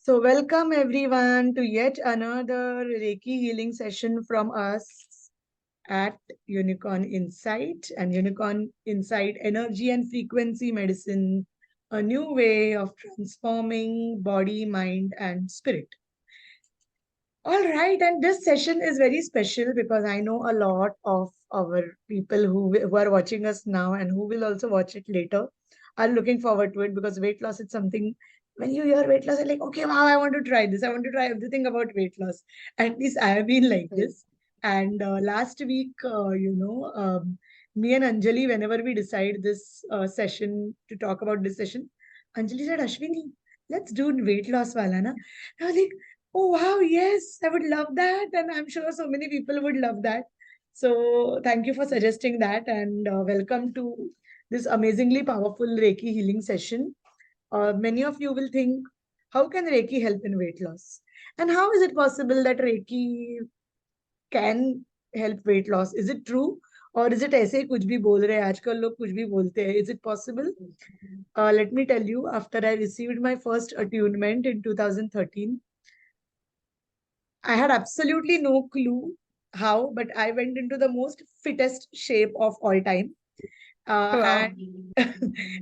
So, welcome everyone to yet another Reiki healing session from us at Unicorn Insight and Unicorn Insight Energy and Frequency Medicine, a new way of transforming body, mind, and spirit. All right, and this session is very special because I know a lot of our people who are watching us now and who will also watch it later are looking forward to it because weight loss is something. When you hear weight loss, you're like, okay, wow, I want to try this. I want to try everything about weight loss. At least I have been like this. And last week, me and Anjali, whenever we decide this session to talk about this session, Anjali said, Ashwini, let's do weight loss wala na. I was like, oh, wow, yes, I would love that. And I'm sure so many people would love that. So, thank you for suggesting that. And welcome to this amazingly powerful Reiki healing session. Many of you will think, how can Reiki help in weight loss? And how is it possible that Reiki can help weight loss? Is it true? Or is it ऐसे ही कुछ भी बोल रहे हैं आजकल लोग कुछ भी बोलते हैं? Is it possible? Let me tell you, after I received my first attunement in 2013, I had absolutely no clue how, but I went into the most fittest shape of all time. Wow. And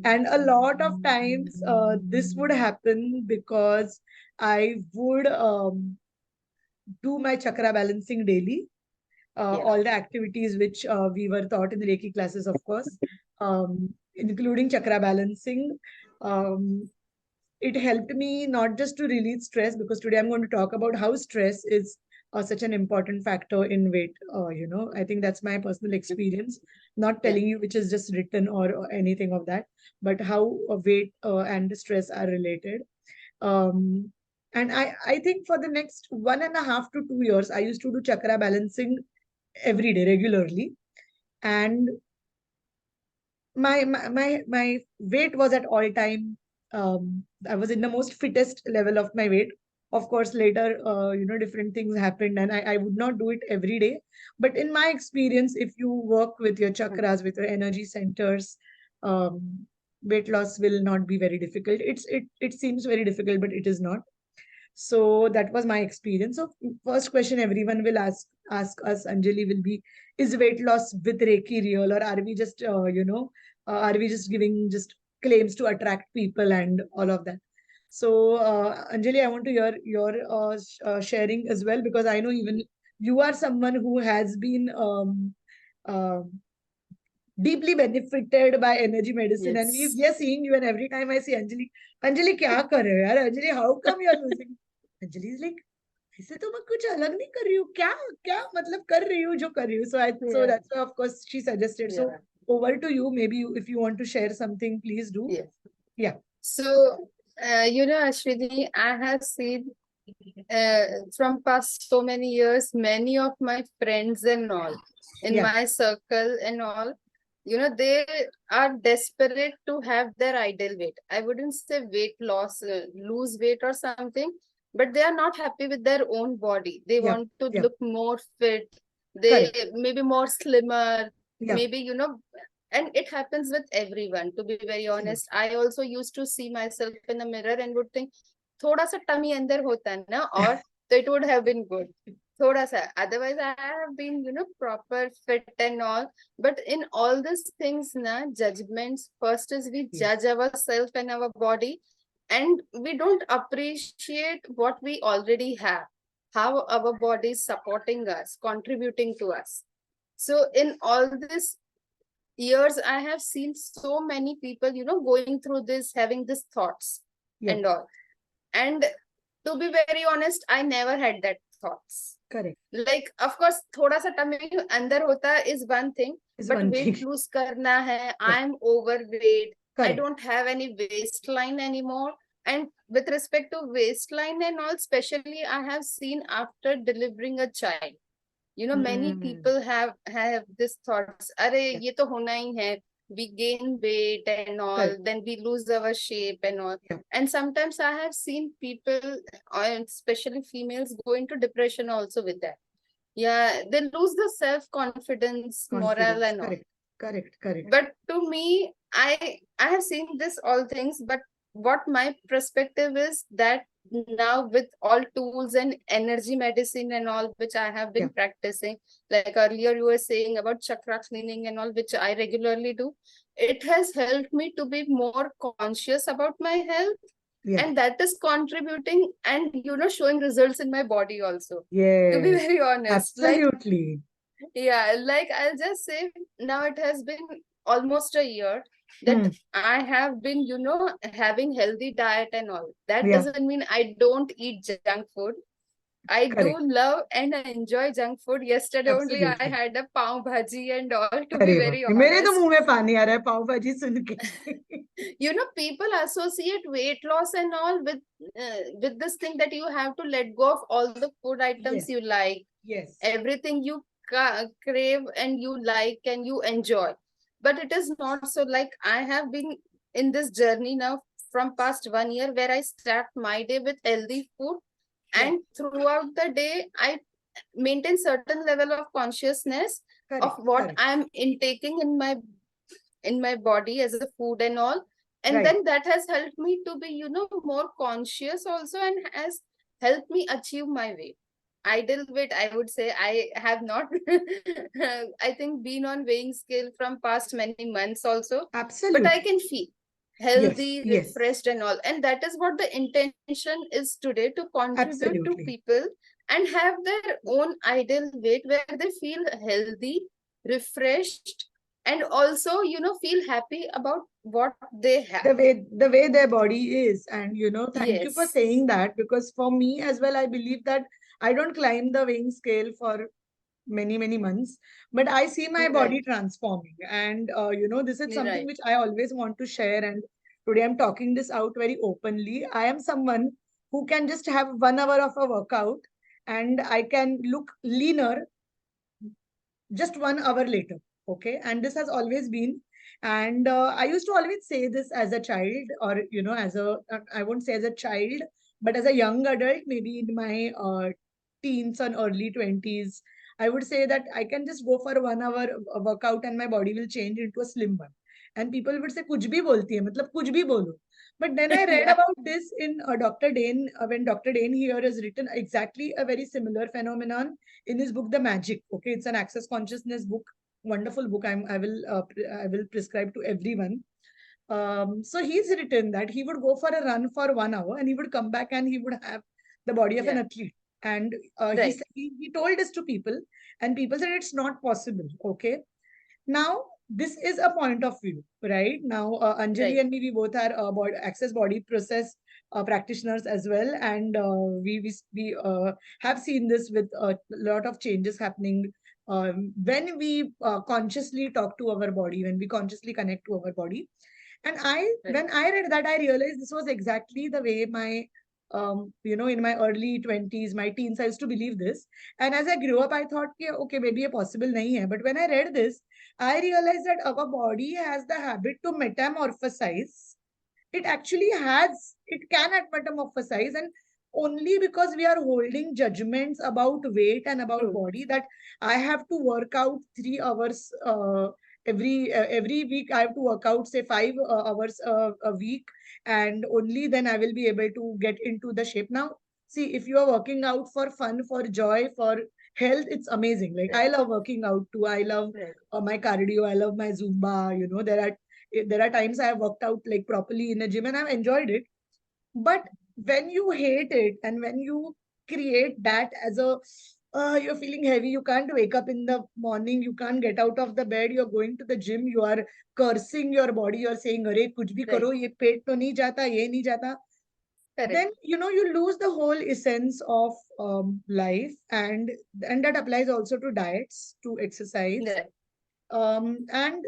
and a lot of times this would happen because I would do my chakra balancing daily. Yeah. All the activities which we were taught in the Reiki classes, of course, including chakra balancing. Um, it helped me not just to release stress, because today I'm going to talk about how stress is such an important factor in weight. I think that's my personal experience, not Yeah. telling you which is just written or anything of that, but how weight and stress are related. Um, and I think for the next 1.5 to 2 years, I used to do chakra balancing every day regularly. And my weight was at all time. I was in the most fittest level of my weight. Of course, later, different things happened, and I would not do it every day. But in my experience, if you work with your chakras, with your energy centers, um, weight loss will not be very difficult. It seems very difficult, but it is not. So that was my experience. So first question everyone will ask us, Anjali, will be: is weight loss with Reiki real, or are we just are we just giving just claims to attract people and all of that? So Anjali, I want to hear your sharing as well, because I know even you are someone who has been um deeply benefited by energy medicine, and we Yes. are seeing you, and every time I see Anjali, Anjali क्या कर रहे हो यार? Anjali, how come you are losing? Anjali is like, ऐसे तो मैं कुछ अलग नहीं कर रही हूँ, क्या क्या मतलब कर रही हूँ जो कर रही हूँ. So Yeah. that's why of course she suggested. So Yeah. over to you. Maybe if you want to share something, please do. Yes. Yeah. So, Ashwini, I have seen uh, from past so many years, many of my friends and all in Yeah. my circle and all, they are desperate to have their ideal weight. I wouldn't say weight loss, lose weight or something, but they are not happy with their own body. They Yeah. want to Yeah. look more fit. They Correct. maybe more slimmer, Yeah. maybe, and it happens with everyone, to be very Correct. honest. I also used to see myself in the mirror and would think, थोड़ा सा tummy अंदर होता है ना, और so it would have been good. थोड़ा सा. Otherwise, I have been, proper fit and all. But in all these things, na, judgments, first is we Yes. judge ourselves and our body, and we don't appreciate what we already have, how our body is supporting us, contributing to us. So in all these years, I have seen so many people, going through this, having these thoughts Yeah. and all. And to be very honest, I never had that thoughts. Correct. Like, of course, thoda sa tummy andar hota is one thing, Is but one weight thing. lose karna hai. Yeah. I'm overweight. I Correct. don't have any waistline anymore. And with respect to waistline and all, especially I have seen after delivering a child. Many people have this thoughts. Are Yeah. ye to hona hi hai. We gain weight and all, Correct. then we lose our shape and all. Yeah. And sometimes I have seen people, especially females, go into depression also with that. Yeah, they lose the self-confidence, morale Confidence. and all. Correct. Correct. Correct. But to me, I have seen this all things, but what my perspective is that now with all tools and energy medicine and all which I have Yeah. been practicing, like earlier you were saying about chakra cleaning and all, which I regularly do, it has helped me to be more conscious about my health, Yeah. and that is contributing and showing results in my body also, to be Yes. very honest. Like, Absolutely. yeah, like I'll just say, now it has been almost a year that Hmm. I have been, having healthy diet and all. That Yeah. doesn't mean I don't eat junk food. I do Correct. love and I enjoy junk food. Yesterday only I Absolutely. had a pav bhaji and all, to be अरे बाप very रे, मेरे तो honest. मुंह में पानी आ रहा है पाव भाजी सुन के. People associate weight loss and all with this thing that you have to let go of all the food items Yes. you like, Yes. everything you crave and you like and you enjoy. But it is not so. Like, I have been in this journey now from past 1 year, where I start my day with healthy food, Yeah. and throughout the day I maintain certain level of consciousness of Correct. what Correct. I am intaking in my body as a food and all. And Right. then that has helped me to be more conscious also, and has helped me achieve my weight, ideal weight, I would say. I have not I think been on weighing scale from past many months also, but I Absolutely. can feel Yes. healthy, Yes. refreshed and all. And that is what the intention is today, to contribute to Absolutely. people and have their own ideal weight where they feel healthy, refreshed, and also feel happy about what they have. The way their body is, and thank you for Yes. saying that, because for me as well, I believe that I don't climb the weighing scale for many months, but I see my body Right. transforming. And this is something Right. which I always want to share, and today I'm talking this out very openly. I am someone who can just have 1 hour of a workout and I can look leaner just 1 hour later. Okay. And this has always been. And I used to always say this as a child, or, as I won't say as a child, but as a young adult, maybe in my teens and early 20s, I would say that I can just go for 1 hour workout and my body will change into a slim one. And people would say, कुछ भी बोलती है, मतलब कुछ भी बोलो. But then I read Yeah. about this in Dr. Dane, when Dr. Dane here has written exactly a very similar phenomenon in his book The Magic. Okay, it's an access consciousness book, wonderful book. I will prescribe to everyone. So he's written that he would go for a run for 1 hour and he would come back and he would have the body of an Yeah. athlete. And Right. he told this to people, and people said it's not possible. Okay, now, this is a point of view, right? Now, Anjali Right. and me, we both are access body process practitioners as well, and we have seen this with a lot of changes happening when we consciously talk to our body, when we consciously connect to our body. And Right. when I read that, I realized this was exactly the way my in my early 20s, my teens, I used to believe this. And as I grew up, I thought, okay, maybe a possible nahi hai. But when I read this, I realized that our body has the habit to metamorphosize. It actually has, it can metamorphosize, and only because we are holding judgments about weight and about True. body, that I have to work out 3 hours every week. I have to work out say 5 hours a week, and only then I will be able to get into the shape. Now, see, if you are working out for fun, for joy, for health, it's amazing. Like, Right. I love working out too. I love Right. my cardio. I love my Zumba. There are times I have worked out like properly in a gym and I've enjoyed it. But when you hate it and when you create that as a you're feeling heavy, you can't wake up in the morning, you can't get out of the bed, you're going to the gym, you are cursing your body, you're saying, "Arey, kuch bhi Right. karo, ye पेट तो नहीं जाता, ये नहीं जाता." Then Correct. you lose the whole essence of life, and that applies also to diets, to exercise. Right. And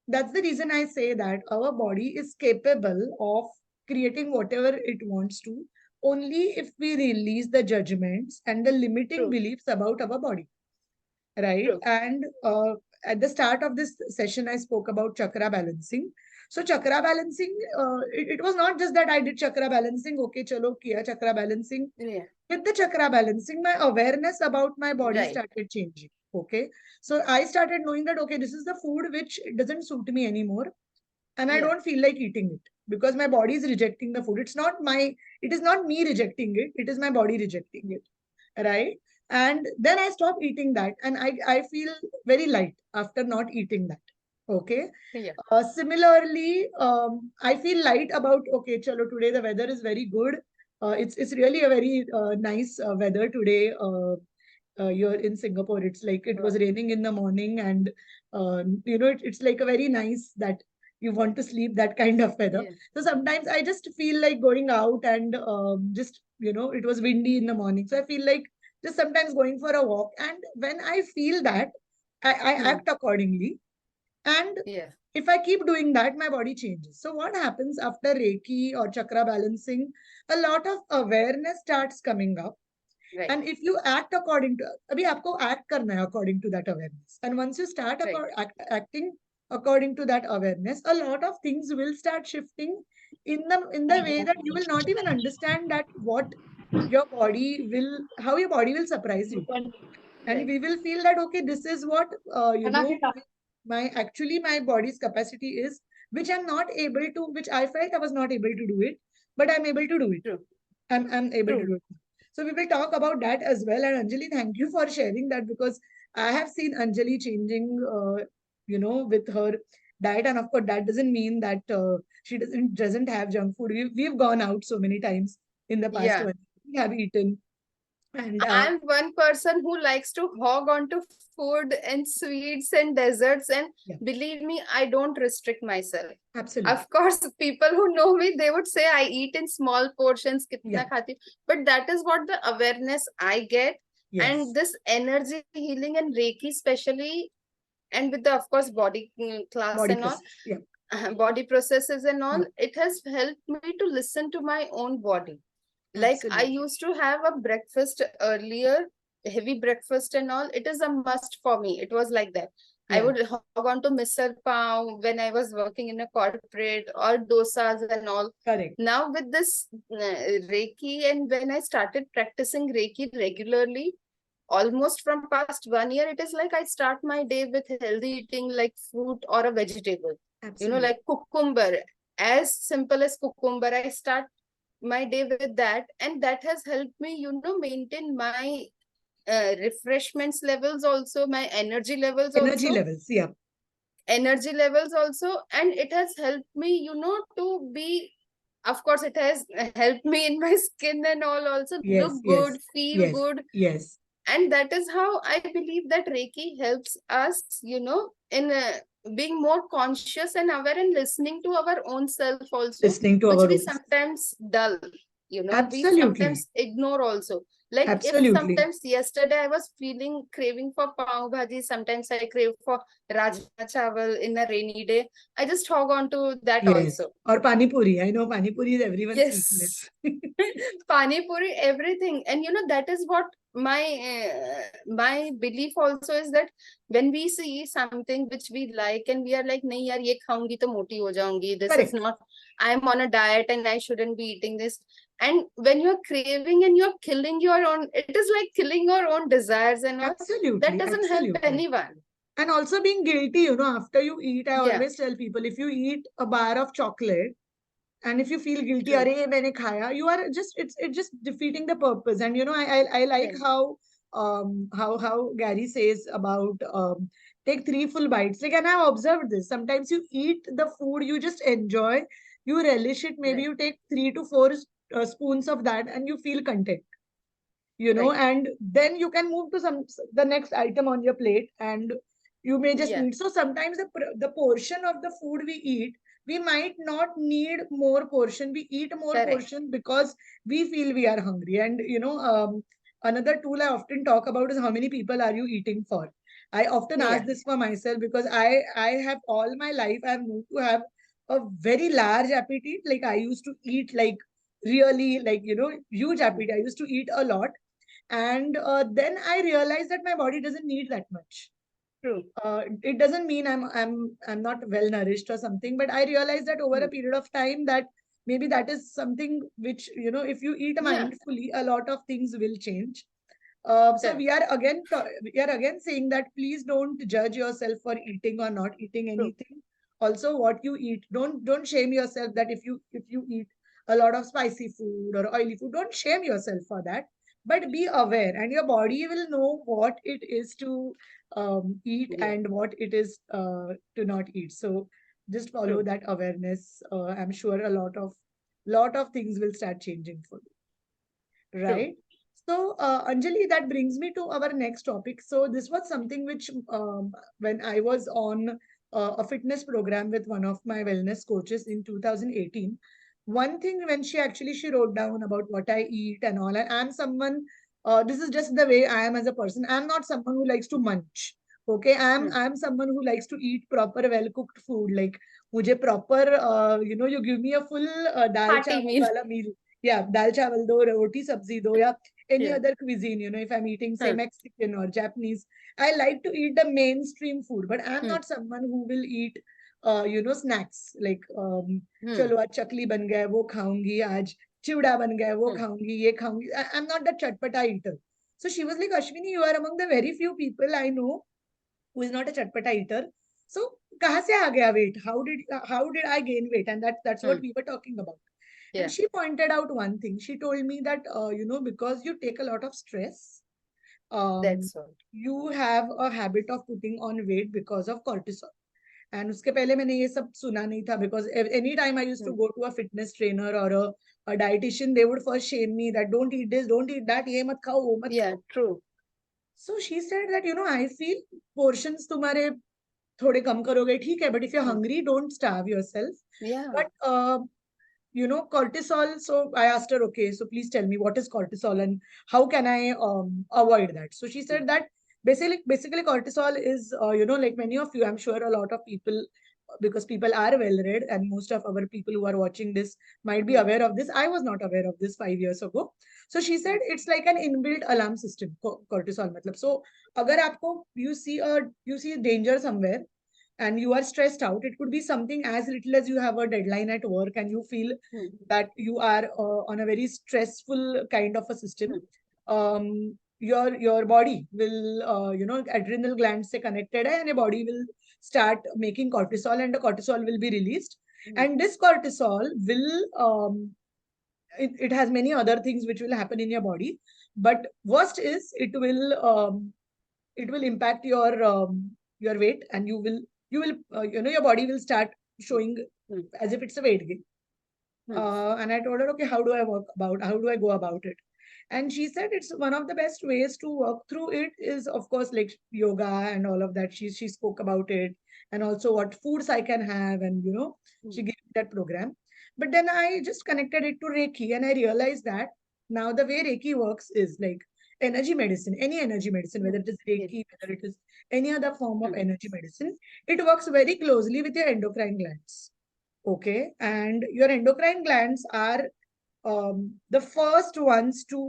that's the reason I say that our body is capable of creating whatever it wants to, only if we release the judgments and the limiting True. beliefs about our body, right? True. And at the start of this session, I spoke about chakra balancing. So chakra balancing, it was not just that I did chakra balancing. Okay, chalo kiya chakra balancing. Yeah. With the chakra balancing, my awareness about my body Right. started changing. Okay, so I started knowing that okay, this is the food which doesn't suit me anymore. and I Yeah. don't feel like eating it because my body is rejecting the food. It is not me rejecting it. It is my body rejecting it. Right. And then I stop eating that and I feel very light after not eating that. Okay. Yeah. Similarly, I feel light about, okay, chalo, today the weather is very good. It's really a very nice weather today. Here in Singapore, it's like it was raining in the morning, and it's like a very nice that you want to sleep, that kind of weather. Yeah. So sometimes I just feel like going out and just it was windy in the morning, so I feel like just sometimes going for a walk, and when I feel that, I Hmm. act accordingly. And Yeah. if I keep doing that, my body changes. So what happens after Reiki or chakra balancing? A lot of awareness starts coming up. Right. And if you act according to, abhi aapko act karna hai according to that awareness. And once you start Right. acting according to that awareness, a lot of things will start shifting in the way that you will not even understand that what your body will, how your body will surprise you. And Right. we will feel that, okay, this is what, my actually my body's capacity is, which I'm not able to, which I felt I was not able to do it, but I'm able to do it. True. I'm able to True. do it. So we will talk about that as well. And Anjali, thank you for sharing that, because I have seen Anjali changing, with her diet. And of course, that doesn't mean that she doesn't have junk food. We've gone out so many times in the past Yeah. when we have eaten. And I'm one person who likes to hog onto food and sweets and desserts, and yeah, believe me, I don't restrict myself. absolutely. Of course, people who know me, they would say I eat in small portions, Yeah, kitna khati, but that is what the awareness I get. And yes. this energy healing and Reiki, especially, and with the, of course, body class Body and all, process. Yeah, body processes and all, yeah, it has helped me to listen to my own body. Like I absolutely. used to have a breakfast earlier, heavy breakfast and all. It is a must for me. It was like that. I Yeah, would hog on to misal pav when I was working in a corporate, or dosas and all. correct. Now with this Reiki, and when I started practicing Reiki regularly, almost from past 1 year, it is like I start my day with healthy eating, like fruit or a vegetable. Absolutely. Like cucumber. As simple as cucumber, I start my day with that, and that has helped me maintain my refreshments levels also, my energy levels Energy also, levels. Yeah. and it has helped me to be, of course it has helped me in my skin and all, also look Yes, good, yes, feel yes, good. yes. And that is how I believe that Reiki helps us in being more conscious and aware, and listening to our own self also, Listening to which our we own self. sometimes dull, we Absolutely. sometimes ignore also. Like if Absolutely. sometimes yesterday I was feeling craving for pav bhaji, sometimes I crave for rajma chawal in a rainy day, I just hog on to that Yes. also. Or Pani Puri. I know Pani Puri is everyone's weakness. Yes. Pani puri, everything. And that is what my belief also is, that when we see something which we like and we are like, nahi yaar, ye khaungi to moti ho jaungi. This is Correct. not, I'm on a diet and I shouldn't be eating this. And when you're craving and you're killing your own, it is like killing your own desires and all. That Absolutely. doesn't help Absolutely. anyone. And also being guilty, after you eat, I Yeah, always tell people, if you eat a bar of chocolate, and if you feel guilty, true. "Arey, maine khaya," you are just, it's just defeating the purpose. And I like Right. how Gary says about take 3 full bites. Like, and I've observed this. Sometimes you eat the food, you just enjoy, you relish it. Maybe Right. you take 3 to 4 spoons of that, and you feel content. Right. And then you can move to the next item on your plate, and you may just Yeah, eat. So sometimes the portion of the food we eat, we might not need more portion. We eat more correct. portion because we feel we are hungry. And another tool I often talk about is, how many people are you eating for? I often ask Yeah, this for myself, because I have all my life, I've moved to have a very large appetite. Like, I used to eat like really, like, huge mm, appetite. I used to eat a lot. And then I realized that my body doesn't need that much. true. It doesn't mean I'm not well nourished or something, but I realized that over a Mm, period of time, that maybe that is something which, if you eat yeah, mindfully, a lot of things will change. So correct. we are again saying that please don't judge yourself for eating or not eating True. anything. also what you eat. Don't shame yourself that if you eat a lot of spicy food or oily food, don't shame yourself for that, but be aware, and your body will know what it is to eat Yeah. and what it is to not eat. So just follow True. that awareness. I'm sure a lot of things will start changing for you, True. right? So Anjali, that brings me to our next topic. So this was something which when I was on a fitness program with one of my wellness coaches in 2018, one thing when she wrote down about what I eat and all, and I'm someone, this is just the way I am as a person. I'm not someone who likes to munch. Okay, i'm Hmm. i'm someone who likes to eat proper well cooked food. Like mujhe proper, you give me a full dal Hearty chawal meal. wala meal. Yeah, dal chawal do, roti sabzi do, yeah, any Yeah. other cuisine, if I'm eating, say, Hmm. Mexican or Japanese, I like to eat the mainstream food, but I'm Hmm. not someone who will eat, snacks like, Hmm. चलो आज चकली बन गया है वो खाऊंगी, आज चिवड़ा बन गया है वो Hmm. खाऊंगी ये खाऊंगी. I'm not that chatpata eater. So she was like, Ashwini, you are among the very few people I know who is not a chatpata eater. So कहाँ से आ गया weight? How did I gain weight? And that's what Hmm. we were talking about. And Yeah. she pointed out one thing. She told me that because you take a lot of stress, um, That's all. you have a habit of putting on weight because of cortisol. And उसके पहले मैंने ये सब सुना नहीं था, because any time I used to Hmm. go to a fitness trainer or a dietitian, they would first shame me that don't eat this, don't eat that, ये मत खाओ वो मत Yeah. खाओ. True. So she said that, I feel portions तुम्हारे थोड़े कम करोगे ठीक है, but if you're Hmm. hungry, don't starve yourself. Yeah. But cortisol. So I asked her, okay, so please tell me what is cortisol and how can I avoid that. So she Hmm. said that basically cortisol is, like many of you, I'm sure a lot of people, because people are well read and most of our people who are watching this might be Hmm. aware of this. I was not aware of this 5 years ago. So she said Hmm. it's like an inbuilt alarm system, cortisol matlab. So agar aapko, you see danger somewhere and you are stressed out, it could be something as little as you have a deadline at work and you feel Hmm. that you are on a very stressful kind of a system. Your body will, adrenal glands se connected hai, and your body will start making cortisol, and the cortisol will be released. Hmm. And this cortisol will, it has many other things which will happen in your body, but worst is it will impact your weight, and you will your body will start showing Hmm. as if it's a weight gain. Hmm. And I told her, okay, how do I go about it? And she said it's one of the best ways to work through it is, of course, like yoga and all of that. She spoke about it, and also what foods I can have, and Hmm. she gave me that program. But then I just connected it to Reiki, and I realized that now the way Reiki works is like energy medicine, any energy medicine, Hmm. whether it is Yeah. Reiki, whether it is any other form of Hmm. energy medicine, it works very closely with your endocrine glands. Okay, and your endocrine glands are the first ones to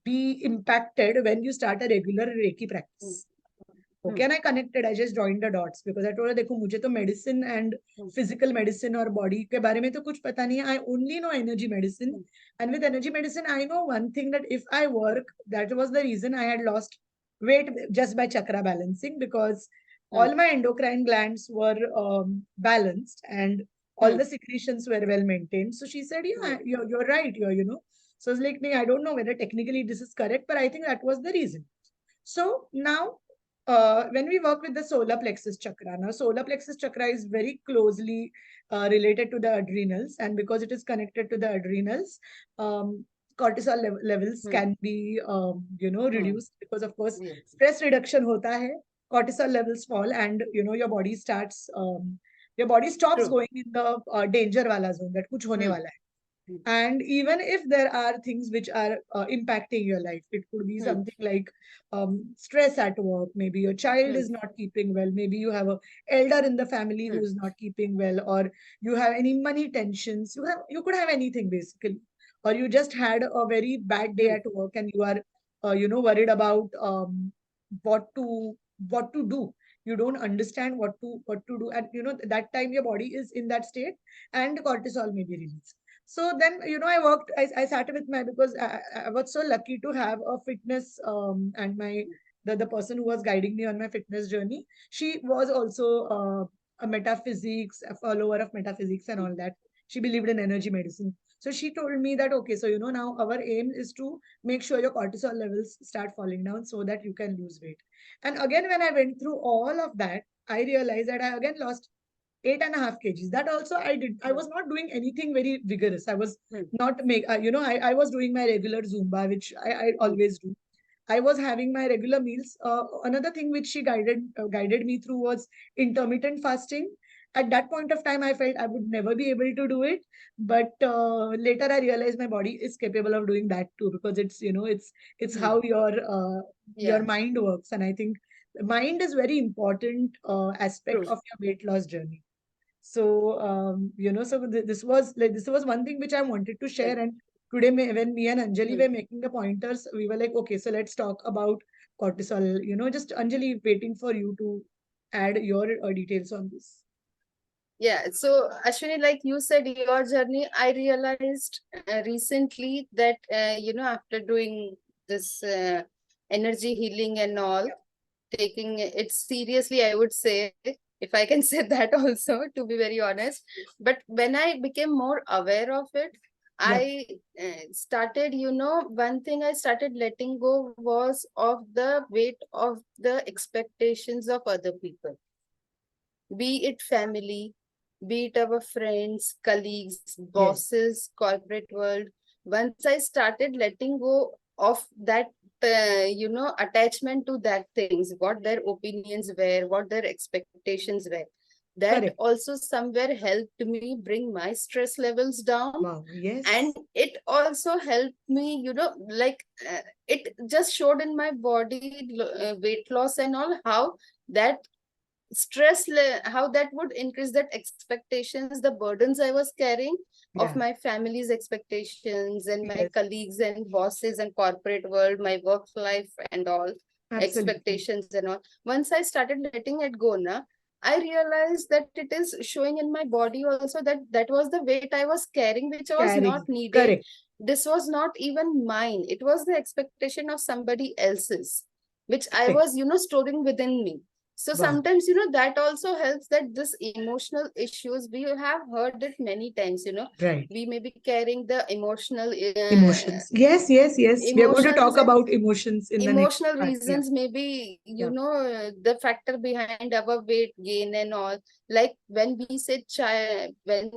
be impacted when you start a regular Reiki Hmm. practice. Hmm. Okay, and I connected, I just joined the dots because I told her, देखो मुझे तो medicine and Hmm. physical medicine और body के बारे में तो कुछ पता नहीं है. I only know energy medicine, Hmm. and with energy medicine I know one thing, that if I Hmm. work, that was the reason I had lost weight just by chakra balancing, because Hmm. all my endocrine glands were balanced and all Hmm. the secretions were well maintained. So she said, Yeah. yeah, you're right, So I was like, I don't know whether technically this is correct, but I think that was the reason. So now, when we work with the solar plexus chakra, now solar plexus chakra is very closely related to the adrenals, and because it is connected to the adrenals, cortisol levels Hmm. can be, Hmm. reduced, because of course Yeah. stress reduction hota hai, cortisol levels fall, and your body stops True. going in the danger wala zone, that kuch hone Hmm. wala hai. Hmm. And even if there are things which are impacting your life, it could be Hmm. something like stress at work, maybe your child Hmm. is not keeping well, maybe you have a elder in the family Hmm. who is not keeping well, or you have any money tensions, you could have anything basically, or you just had a very bad day Hmm. at work and you are worried about what to what to do. You don't understand what to do, and that time your body is in that state, and cortisol may be released. So then, I sat with because I was so lucky to have a fitness, and the person who was guiding me on my fitness journey, she was also a metaphysics, a follower of metaphysics and all that. She believed in energy medicine. So she told me that, okay, so now our aim is to make sure your cortisol levels start falling down so that you can lose weight. And again, when I went through all of that, I realized that I again lost 8.5 kgs. That also I did. I was not doing anything very vigorous. I was not I was doing my regular Zumba, which I always do. I was having my regular meals. Another thing which she guided me through was intermittent fasting. At that point of time, I felt I would never be able to do it, but later I realized my body is capable of doing that too, because it's how your Yeah, mind works, and I think the mind is very important aspect true. of your weight loss journey. So, this was one thing which I wanted to share. Correct. And today, when me and Anjali Hmm. were making the pointers, we were like, okay, so let's talk about cortisol. Just Anjali, waiting for you to add your details on this. Yeah, so Ashwini, like you said, your journey, I realized recently that, after doing this energy healing and all, taking it seriously, I would say, if I can say that also, to be very honest. But when I became more aware of it, Yeah, I started, one thing I started letting go was of the weight of the expectations of other people, be it family, be it our friends, colleagues, yes, bosses, corporate world. Once I started letting go of that, attachment to that things, what their opinions were, what their expectations were, that correct. also somewhere helped me bring my stress levels down. Wow, And yes, it also helped me, it just showed in my body weight loss and all, how that how that would increase that expectations, the burdens I was carrying of yeah, my family's expectations and my yes, colleagues and bosses and corporate world, my work life and all absolutely. expectations and all. Once I started letting it go na, I realized that it is showing in my body also, that that was the weight I was carrying, which was not Carrying, needed. correct, This was not even mine, it was the expectation of somebody else's, which I correct. was storing within me. So Wow, sometimes, that also helps, that this emotional issues, we have heard it many times, right. we may be carrying the emotional, Emotions. Yes, yes, yes. We are going to emotions talk and about emotions in the next emotional part. Yeah, reasons, maybe, yeah, the factor behind our weight gain and all. Like when we say child, when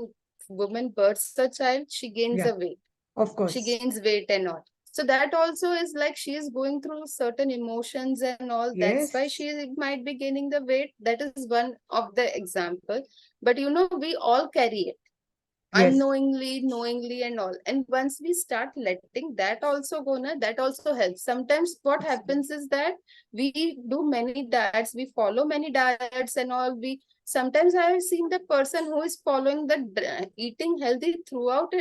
woman births a child, she gains yeah. a weight, Of she course. gains weight and all. So that also is like she is going through certain emotions and all, that's why Yes. she might be gaining the weight. That is one of the example. But we all carry it Yes. unknowingly, knowingly and all. And once we start letting that also go na, that also helps. Sometimes what Absolutely. happens is that we do many diets, we follow many diets and all. We sometimes I have seen the person who is following the eating healthy throughout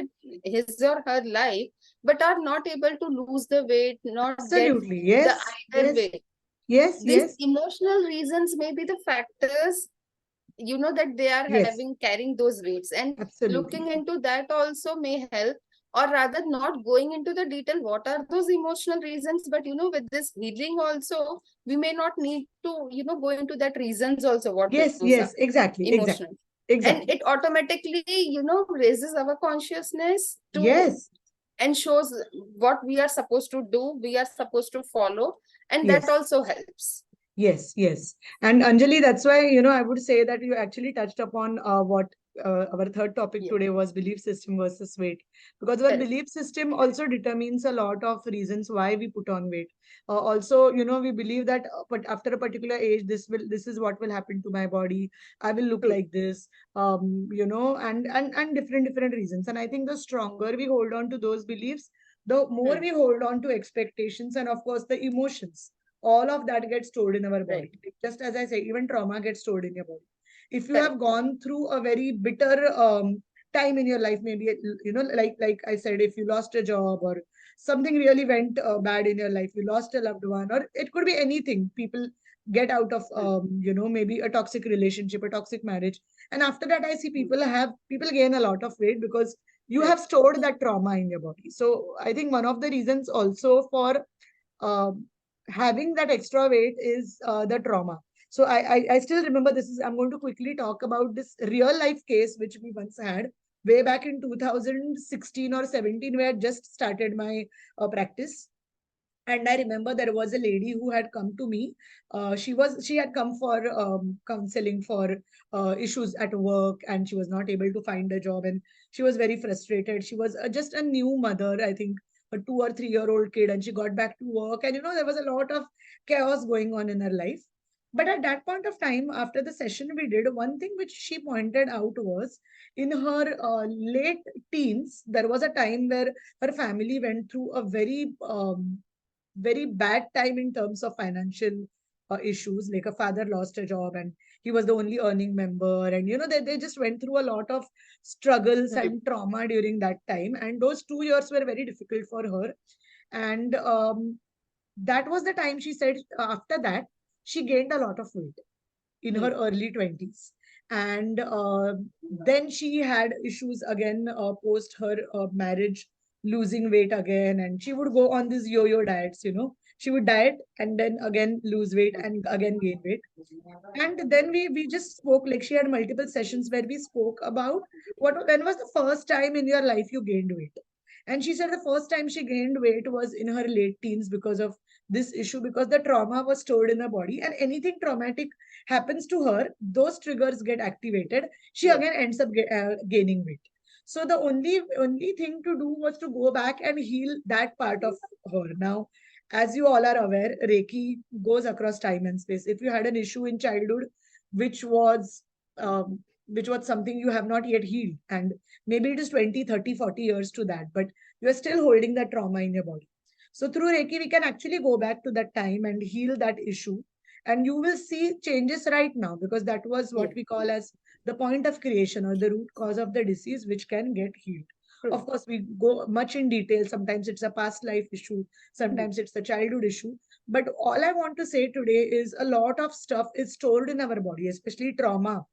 his or her life, but are not able to lose the weight, not get Absolutely. the Yes. either Yes. way. Yes. These Yes. emotional reasons may be the factors, that they are Yes. having carrying those weights. And looking Absolutely. into that also may help, or rather not going into the detail what are those emotional reasons. But with this healing also, we may not need to go into that reasons also, what Yes. those are Yes. Exactly. emotional. Exactly. And Exactly. it automatically raises our consciousness to, Yes. and shows what we are supposed to do, we are supposed to follow, and that Yes. also helps. Yes, yes. And Anjali, that's why, I would say that you actually touched upon what our third topic Yeah, today was, belief system versus weight. Because our correct. belief system also determines a lot of reasons why we put on weight. Also, we believe that but after a particular age, this is what will happen to my body. I will look True. like this, and different reasons. And I think the stronger we hold on to those beliefs, the more Hmm. we hold on to expectations and, of course, the emotions, all of that gets stored in our Right. body. Like, just as I say, even trauma gets stored in your body. If you have Correct. gone through a very bitter time in your life, maybe like I said, if you lost a job or something really went bad in your life, you lost a loved one, or it could be anything. People get out of Hmm. maybe a toxic relationship, a toxic marriage, and after that, I see Hmm. people gain a lot of weight because you Right. have stored that trauma in your body. So I think one of the reasons also for um, having that extra weight is the trauma. So I still remember this is, I'm going to quickly talk about this real life case which we once had way back in 2016 or 17, where I just started my practice. And I remember there was a lady who had come to me. She had come for counseling for issues at work, and she was not able to find a job, and she was very frustrated. She was just a new mother, I think a 2 or 3 year old kid, and she got back to work, and there was a lot of chaos going on in her life. But at that point of time, after the session we did, one thing which she pointed out was, in her late teens, there was a time where her family went through a very bad time in terms of financial issues. Like, a father lost a job and he was the only earning member, and they just went through a lot of struggles Hmm. and trauma during that time, and those 2 years were very difficult for her. And that was the time she said, after that she gained a lot of weight in her Hmm. early 20s. And then she had issues again post her marriage, losing weight again. And she would go on these yo-yo diets. She would diet and then again lose weight and again gain weight. And then we just spoke, like, she had multiple sessions where we spoke about when was the first time in your life you gained weight. And she said the first time she gained weight was in her late teens because of this issue, because the trauma was stored in her body, and anything traumatic happens to her, those triggers get activated. She Yes. again ends up gaining weight. So the only thing to do was to go back and heal that part of her. Now, as you all are aware, Reiki goes across time and space. If you had an issue in childhood, which was which was something you have not yet healed, and maybe it is 20, 30, 40 years to that, but you are still holding that trauma in your body. So through Reiki, we can actually go back to that time and heal that issue. And you will see changes right now, because that was what Yes. we call as the point of creation, or the root cause of the disease, which can get healed. True. Of course, we go much in detail. Sometimes it's a past life issue, Hmm. sometimes it's a childhood issue. But all I want to say today is, a lot of stuff is stored in our body, especially trauma.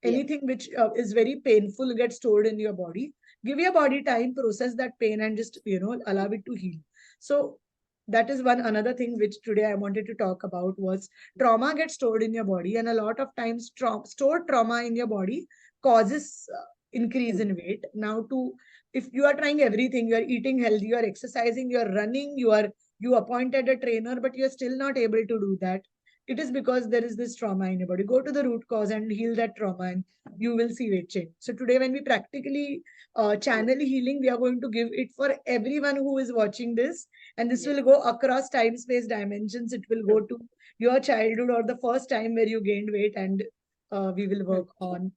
Yes. Anything which is very painful gets stored in your body. Give your body time, process that pain, and just allow it to heal. So that is one another thing which today I wanted to talk about was, trauma gets stored in your body, and a lot of times stored trauma in your body causes increase Hmm. in weight. Now, to if you are trying everything, you are eating healthy, you are exercising, you are running, you appointed a trainer, but you are still not able to do that, it is because there is this trauma in your body. Go to the root cause and heal that trauma, and you will see weight change. So today, when we practically Yes. channel healing, we are going to give it for everyone who is watching this, and this Yes. will go across time, space, dimensions. It will go True. to your childhood or the first time where you gained weight, and we will Hmm. work on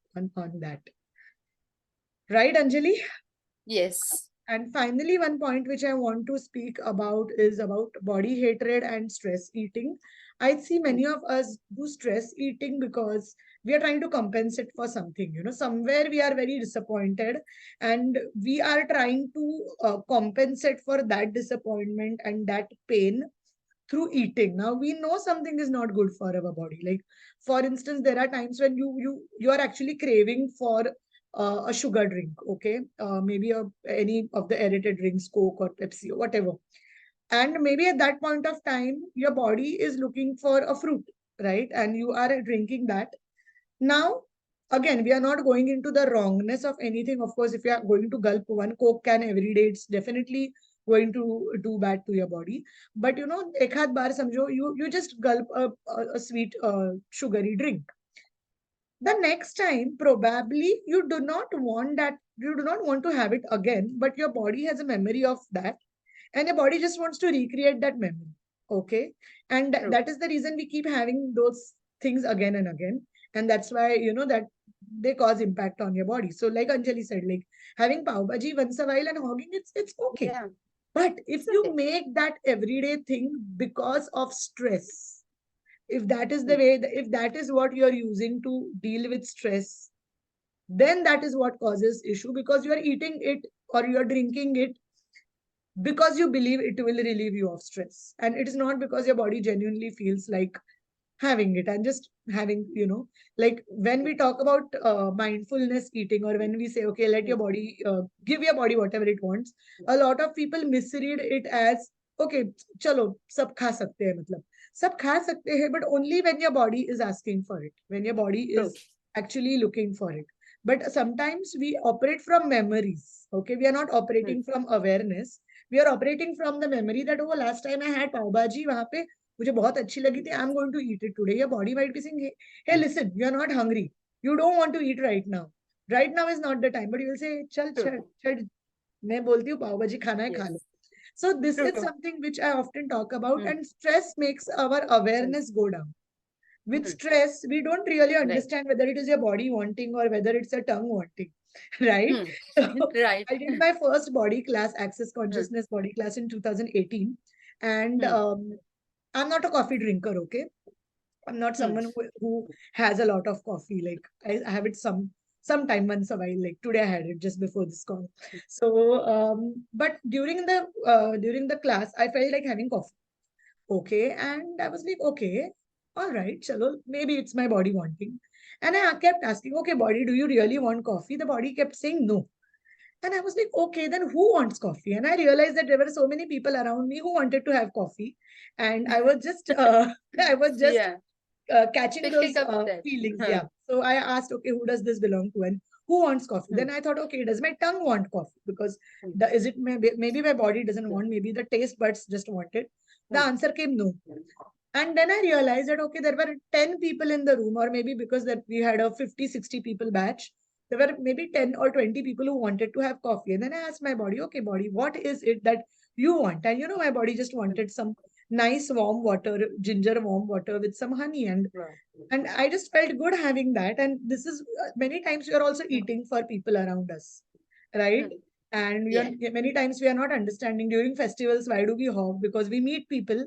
that. Right, Anjali? Yes. And finally, one point which I want to speak about is about body hatred and stress eating. I see Hmm. many of us do stress eating because we are trying to compensate for something. Somewhere we are very disappointed, and we are trying to compensate for that disappointment and that pain through eating. Now we know something is not good for our body. Like, for instance, there are times when you are actually craving for a sugar drink. Okay, maybe any of the aerated drinks, Coke or Pepsi or whatever. And maybe at that point of time, your body is looking for a fruit, right? And you are drinking that. Now, again, we are not going into the wrongness of anything. Of course, if you are going to gulp one Coke can every day, it's definitely going to do bad to your body. But ek hath bar samjho, you just gulp a sweet sugary drink. The next time, probably you do not want that, you do not want to have it again, but your body has a memory of that, and your body just wants to recreate that memory. Okay, and True. that is the reason we keep having those things again and again. And that's why that they cause impact on your body. So like Anjali said, like, having pav bhaji once a while and hogging, it's okay. Yeah. But if It's you okay. make that everyday thing because of stress, if that is the Hmm. way, if that is what you're using to deal with stress, then that is what causes issue, because you are eating it or you are drinking it because you believe it will relieve you of stress, and it is not because your body genuinely feels like having it. And just having, like, when we talk about mindfulness eating, or when we say, okay, let Hmm. your body give your body whatever it wants, a lot of people misread it as, okay, chalo sab kha sakte hai, matlab सब खा सकते हैं, but only when your body is asking for it, when your body True. is actually looking for it. But sometimes we operate from memories. Okay, we are not operating from awareness. We are operating from the memory that, oh, last time I had pav bhaji, वहां पे मुझे बहुत अच्छी लगी थी, I'm going to eat it today. Your body might be saying, hey, listen, you're not hungry, you don't want to eat right now. Right now is not the time, but you will say, चल True. चल चल, मैं बोलती हूँ पाव भाजी खाना है, खा लो. Yes. So this is True. something which I often talk about, Hmm. and stress makes our Hmm. awareness go down. With Hmm. stress, we don't really Right. understand whether it is your body wanting or whether it's a tongue wanting, right? Hmm. So Right. I did my first body class, Access Hmm. Consciousness body class in 2018, and Hmm. I'm not a coffee drinker, okay? I'm not Hmm. someone who has a lot of coffee. Like I have it sometime once a while. Like today I had it just before this call. So but during the class, I felt like having coffee. Okay. And I was like, okay, all right, chalo, maybe it's my body wanting. And I kept asking, okay, body, do you really want coffee? The body kept saying no. And I was like, okay, then who wants coffee? And I realized that there were so many people around me who wanted to have coffee. And I was just I was just Yeah. catching Picking those up that. feelings. Huh. Yeah. So I asked, okay, who does this belong to, and who wants coffee? Hmm. Then I thought, okay, does my tongue want coffee? Because Hmm. is it maybe my body doesn't Yeah. want, maybe the taste buds just want it. The Hmm. answer came no. And then I realized that, okay, there were 10 people in the room, or maybe because that we had a 50, 60 people batch, there were maybe 10 or 20 people who wanted to have coffee. And then I asked my body, okay, body, what is it that you want? And my body just Hmm. wanted some nice warm water, ginger warm water with some honey. Wow. And I just felt good having that. And this is many times we are also Hmm. eating for people around us, right? Hmm. And Yeah. many times we are not understanding during festivals, why do we hawk? Because we meet people.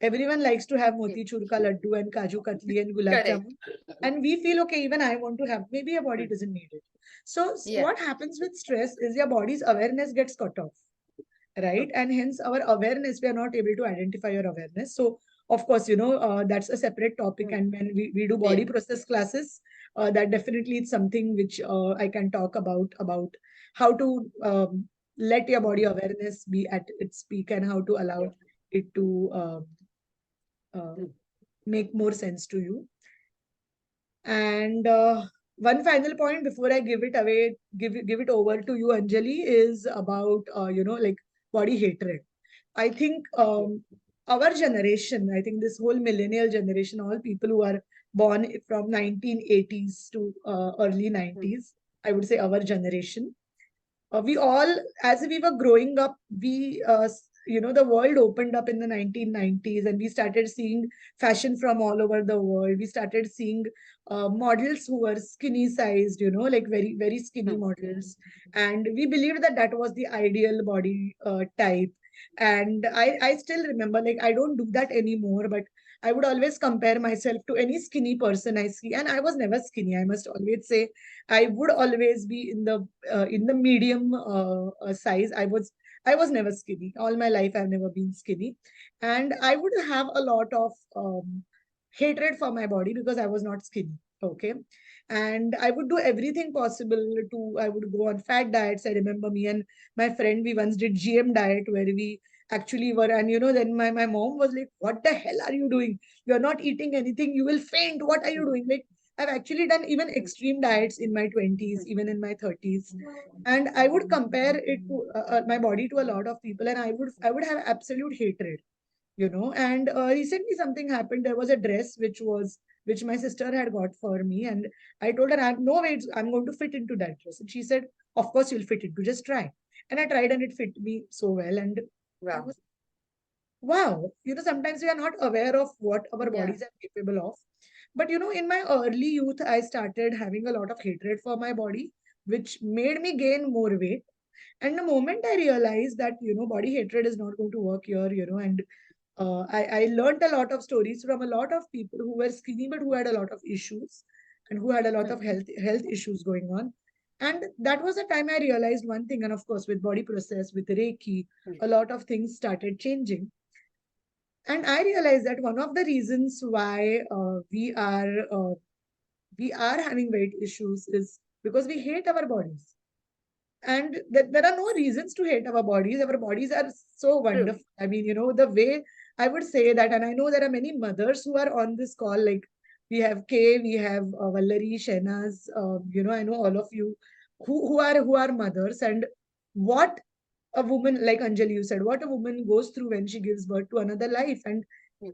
Everyone likes to have Yeah. moti churka laddu and kaju katli and gulab Correct. jamun. And we feel, okay, even I want to have, maybe your body Hmm. doesn't need it. So Yeah. what happens with stress is your body's awareness gets cut off, right? True. And hence our awareness, we are not able to identify your awareness. So of course, that's a separate topic. Hmm. And when we do Yeah. body process classes, that definitely is something which I can talk about how to let your body Hmm. awareness be at its peak, and how to Yeah. allow it to uh, Hmm. make more sense to you. And one final point before I give it away, give it over to you, Anjali, is about like body hatred. I think Yeah. our generation, I think this whole millennial generation, all people who are born from 1980s to early Hmm. 90s, I would say our generation, we all, as we were growing up, the world opened up in the 1990s, and we started seeing fashion from all over the world. We started seeing models who were skinny sized, like very very skinny Hmm. models, and we believed that that was the ideal body type. And I still remember, like, I don't do that anymore, but I would always compare myself to any skinny person I see, and I was never skinny, I must always say. I would always be in the medium size. I was never skinny. All my life, I've never been skinny, and I would have a lot of hatred for my body because I was not skinny. Okay, and I would do everything possible to. I would go on fat diets. I remember me and my friend, we once did GM diet where we actually were, and then my mom was like, "What the hell are you doing? You're not eating anything. You will faint. What are you doing?" Like, I've actually done even extreme diets in my 20s, even in my 30s. And I would compare it to my body to a lot of people, and I would have absolute hatred. And recently something happened. There was a dress which my sister had got for me, and I told her, "I'm no way, I'm going to fit into that dress." And she said, "Of course you'll fit into, just try." And I tried, and it fit me so well. And I Wow. was, wow, sometimes we are not aware of what our Yeah. bodies are capable of. But in my early youth, I started having a lot of hatred for my body, which made me gain more weight. And the moment I realized that, body hatred is not going to work here, and I learned a lot of stories from a lot of people who were skinny but who had a lot of issues, and who had a lot Hmm. of health issues going on. And that was the time I realized one thing. And of course, with body process, with Reiki, Hmm. a lot of things started changing. And I realized that one of the reasons why we are having weight issues is because we hate our bodies. And there are no reasons to hate our bodies. Our bodies are so True. wonderful. I mean, the way I would say that, and I know there are many mothers who are on this call. Like we have Kay, we have Vallari, Shehnaz. I know all of you who are mothers, and what a woman, like Anjali, you said, what a woman goes through when she gives birth to another life. And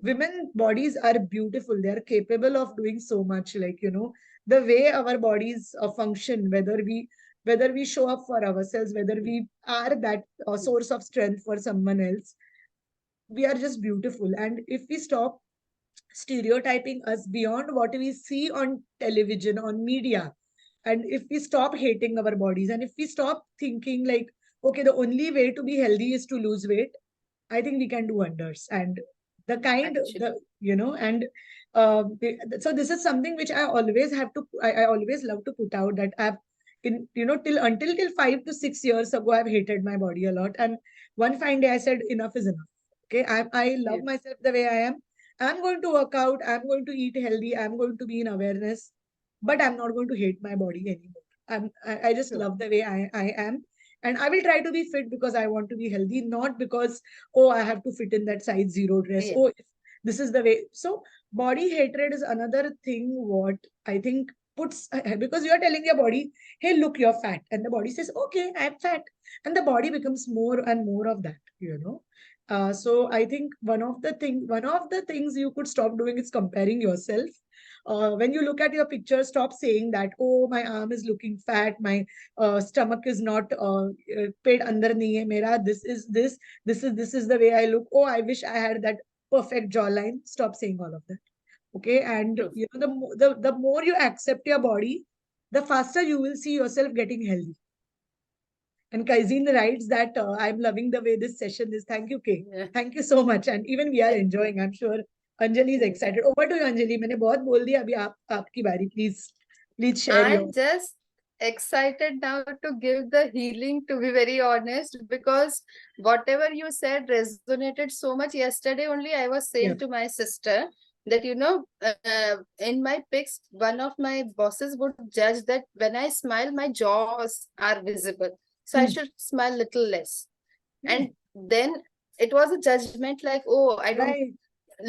women bodies are beautiful. They are capable of doing so much. Like the way our bodies function, whether we show up for ourselves, whether we are that source of strength for someone else, we are just beautiful. And if we stop stereotyping us beyond what we see on television, on media, and if we stop hating our bodies, and if we stop thinking like, okay, the only way to be healthy is to lose weight, I think we can do wonders. And the kind, Actually, and so this is something which I always have to, I always love to put out that I've, till 5 to 6 years ago, I've hated my body a lot. And one fine day I said, enough is enough. Okay, I love yes, myself the way I am. I'm going to work out. I'm going to eat healthy. I'm going to be in awareness, but I'm not going to hate my body anymore. I just true. love the way I am. And I will try to be fit because I want to be healthy, not because, oh, I have to fit in that size zero dress. Yeah, Oh, this is the way. So, body hatred is another thing what I think puts, because you are telling your body, hey, look, you're fat. And the body says, okay, I'm fat. And the body becomes more and more of that. So I think one of the things you could stop doing is comparing yourself. When you look at your picture, stop saying that, oh, my arm is looking fat, my stomach is not paid under nahi hai mera, this is the way I look. Oh, I wish I had that perfect jawline. Stop saying all of that. Okay, and true. the more you accept your body, the faster you will see yourself getting healthy. And Kaizin writes that I'm loving the way this session is. Thank you, Kay. Yeah, Thank you so much. And even we are thank you. enjoying. I'm sure Anjali is Yes. excited. Over to you, Anjali. मैंने बहुत बोल दिया. अभी आपकी बारी. Please share your. I'm just excited now to give the healing, to be very honest, because whatever you said resonated so much. Yesterday only, I was saying Yeah. to my sister that, in my pics, one of my bosses would judge that when I smile, my jaws are visible. So I Hmm. should smile little less. Hmm. And then it was a judgment like, oh, I don't Right.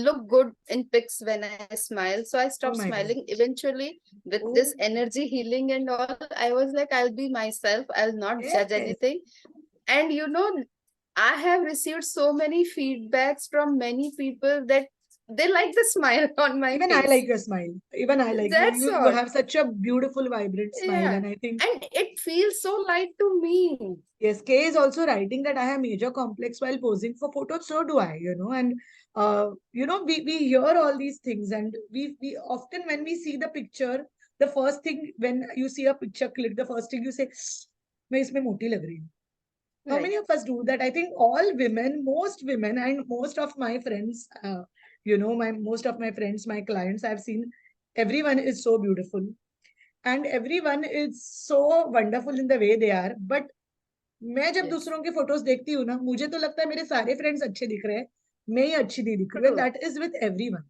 look good in pics when I smile. So I stopped Oh my God. smiling. Eventually, with this Oh, energy healing and all, I was like, I'll be myself. I'll not judge yes. anything. And I have received so many feedbacks from many people that they like the smile on my Even I face. like your smile. Even I like you. That's You all. have such a beautiful, vibrant smile. Yeah. And I think, And it feels so light to me. yes, Kay is also writing that I have major complex while posing for photos. So do I. And we hear all these things, and we often, when we see the picture, the first thing when you see a picture click, the first thing you say, मैं इसमें मोटी लग रही हूँ. How Right. many of us do that? I think all women, most women, and most of my friends, my most of my friends, my clients, I've seen everyone is so beautiful, and everyone is so wonderful in the way they are. But मैं जब Yes. दूसरों के photos देखती हूँ ना, मुझे तो लगता है मेरे सारे फ्रेंड्स अच्छे दिख रहे हैं, मैं ही अच्छी नहीं दिख रही हूँ. And True. That is with everyone.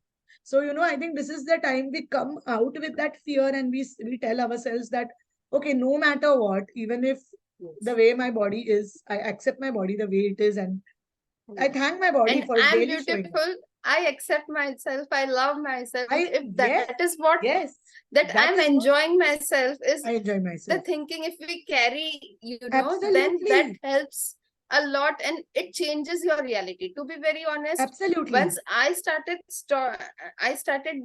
So I think this is the time we come out with that fear, and we tell ourselves that, okay, no matter what, even if the Yes. way my body is, I accept my body the way it is, and I Yeah. thank my body And for I'm daily showing up. beautiful. I accept myself. I love myself. I If that Yes, is what yes, that that I'm is what enjoying myself is I enjoy the myself. thinking. If we carry, then that Absolutely, helps a lot, and it changes your reality. To be very honest, absolutely. once I started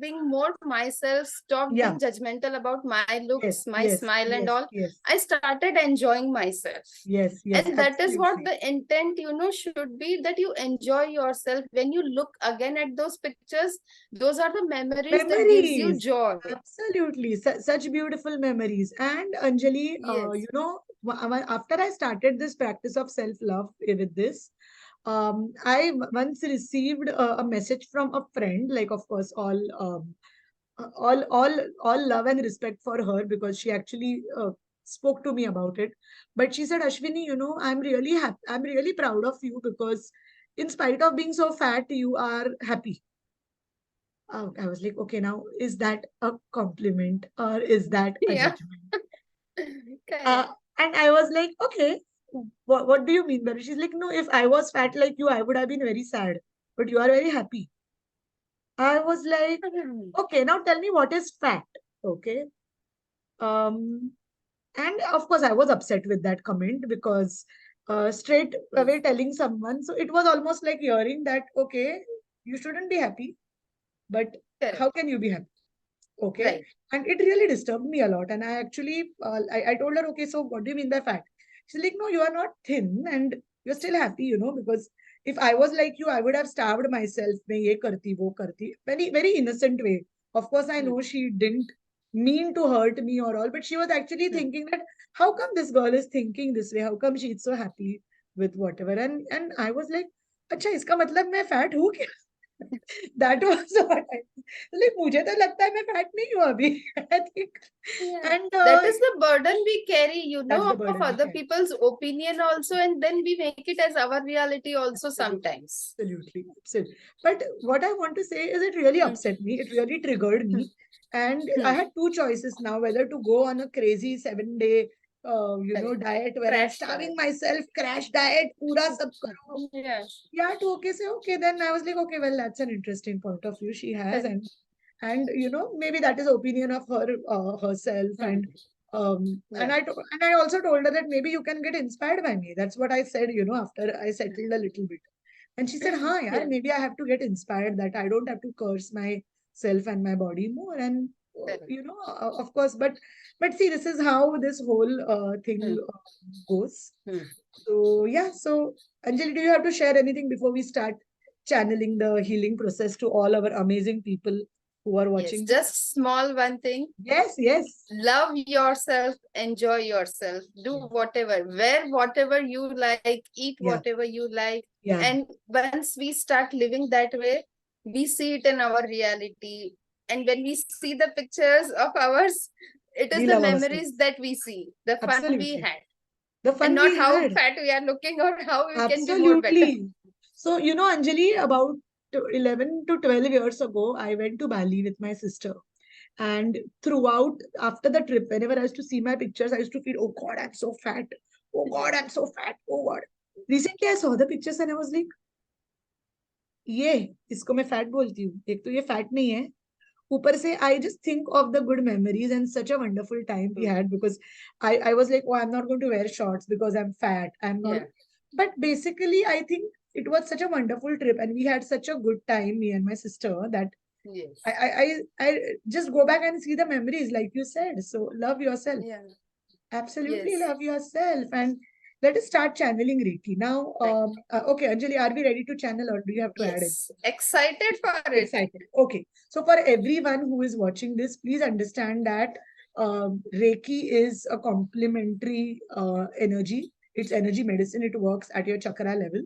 being more myself, stopped Yeah, being judgmental about my looks, yes, my yes, smile and yes, all. yes, I started enjoying myself. yes, yes, And that is what absolutely. the intent, should be, that you enjoy yourself. When you look again at those pictures, those are the memories that gives you Memories. joy. Absolutely. Such beautiful memories. And Anjali, Yes. after I started this practice of self-love with this, I once received a message from a friend, like, of course, all love and respect for her, because she actually spoke to me about it. But she said, Ashwini, I'm really happy. I'm really proud of you, because in spite of being so fat, you are happy. I was like, okay, now is that a compliment or is that a Yeah. judgment? Uh, Correct. and I was like, okay, what do you mean by it? She's like, no, if I was fat like you, I would have been very sad. but you are very happy. I was like, okay, now tell me what is fat. Okay. Um, and of course, I was upset with that comment because straight away telling someone, so it was almost like hearing that, okay, you shouldn't be happy, but how Correct. can you be happy? Okay. Right. And it really disturbed me a lot. And I actually, I told her, okay, so what do you mean by fat? She's like, no, you are not thin and you're still happy, because if I was like you, I would have starved myself. Main ye karti, wo karti. Very, very innocent way. Of course, I Hmm. know she didn't mean to hurt me or all, but she was actually Hmm. thinking that how come this girl is thinking this way? How come she's so happy with whatever? And I was like, अच्छा इसका मतलब मैं fat हूँ क्या? That was what I like. मुझे तो लगता है मैं fat नहीं हूँ अभी. I think, Yeah. and That is the burden we carry, that's the of burden we other carry. people's opinion also, and then we make it as our reality also Absolutely, sometimes. absolutely, absolutely. But what I want to say is, it really Hmm. upset me. It really triggered Hmm. me, and I Hmm. had two choices now: whether to go on a crazy 7 day, Correct. diet where I'm Crash starving diet. myself, crash diet, pura sab karo. Yeah. Yeah, to okay say okay. Then I was like, okay, well, that's an interesting point of view she has, Correct. and maybe that is opinion of her herself, Hmm. and Yeah. I also told her that maybe you can get inspired by me. That's what I said, after I settled a little bit. And she said, "Ha, yaar, Yeah. maybe I have to get inspired that I don't have to curse myself and my body more." And Correct. of course, but see, this is how this whole thing Hmm. goes. Hmm. So yeah, so Anjali, do you have to share anything before we start channeling the healing process to all our amazing people who are Yes. watching this? Just small one thing. Yes, yes. Love yourself, enjoy yourself, do Yes. whatever, wear whatever you like, eat Yeah, whatever you like. yeah. And once we start living that way, we see it in our reality. And when we see the pictures of ours, it is We the love memories ourselves. that we see, the fun we Absolutely. had, The and fun not we how had. fat we are looking or how we can be more better. Absolutely. So, Anjali, about 11 to 12 years ago, I went to Bali with my sister. And throughout, after the trip, whenever I used to see my pictures, I used to feel, oh God, I'm so fat. Oh God, Yeah. I'm so fat. Oh God. Recently, I saw the pictures and I was like, ये इसको मैं fat बोलती हूँ. एक तो ये fat नहीं है. ऊपर से I just think of the good memories and such a wonderful time we Hmm. had, because I was like, oh, I'm not going to wear shorts because I'm fat. I'm not. Yeah. But basically, I think it was such a wonderful trip and we had such a good time, me and my sister, that I, Yes. I, I, I just go back and see the memories, like you said. So love yourself. Yeah. Absolutely Yes. love yourself. And let us start channeling Reiki. Now, Right. okay, Anjali, are we ready to channel or do you have to add Yes. anything? Excited for it. Excited. Okay. So for everyone who is watching this, please understand that Reiki is a complementary energy. It's energy medicine. It works at your chakra level.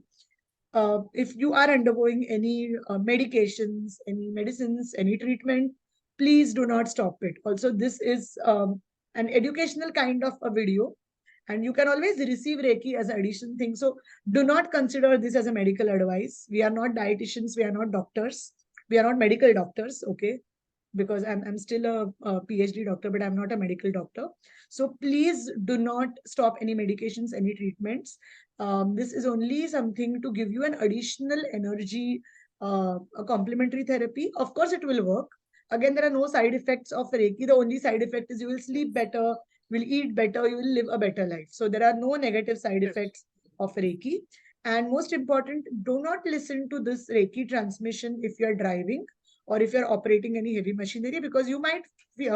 If you are undergoing any medications, any medicines, any treatment, please do not stop it. Also, this is an educational kind of a video, and you can always receive Reiki as an addition thing. So do not consider this as a medical advice. We are not dietitians, we are not doctors, we are not medical doctors, okay? Because I'm still a PhD doctor, but I'm not a medical doctor. So please do not stop any medications, any treatments. This is only something to give you an additional energy, a complementary therapy. Of course, it will work. Again, there are no side effects of Reiki. The only side effect is you will sleep better, will eat better, you will live a better life. So there are no negative side True. effects of Reiki. And most important, do not listen to this Reiki transmission if you're driving or if you're operating any heavy machinery, because you might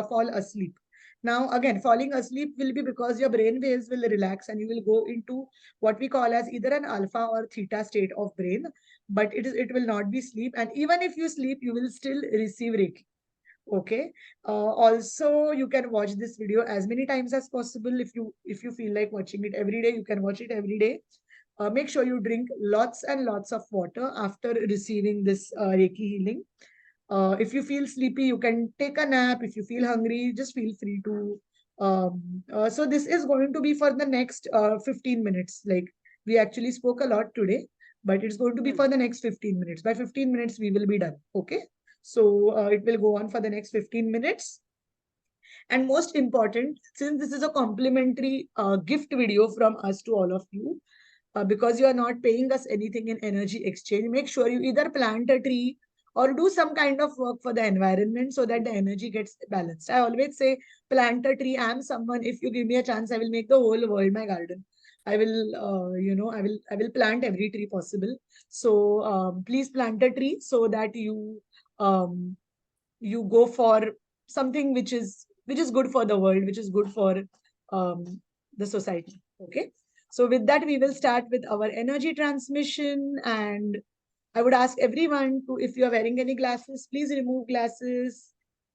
fall asleep. Now, again, falling asleep will be because your brain waves will relax and you will go into what we call as either an alpha or theta state of brain, but it will not be sleep. And even if you sleep, you will still receive Reiki. Okay. Also, you can watch this video as many times as possible. If you feel like watching it every day, you can watch it every day. Make sure you drink lots and lots of water after receiving this Reiki healing. If you feel sleepy, you can take a nap. If you feel hungry, just feel free to. So this is going to be for the next 15 minutes. Like, we actually spoke a lot today, but it's going to be Hmm. for the next 15 minutes. By 15 minutes, we will be done. Okay. So it will go on for the next 15 minutes. And most important, since this is a complimentary gift video from us to all of you, because you are not paying us anything in energy exchange, make sure you either plant a tree or do some kind of work for the environment so that the energy gets balanced. I always say, plant a tree. I am someone, if you give me a chance, I will make the whole world my garden. I will, I will plant every tree possible. So please plant a tree so that um, you go for something which is good for the world, which is good for um, the society. Okay. So with that, we will start with our energy transmission. And I would ask everyone to, if you are wearing any glasses, please remove glasses.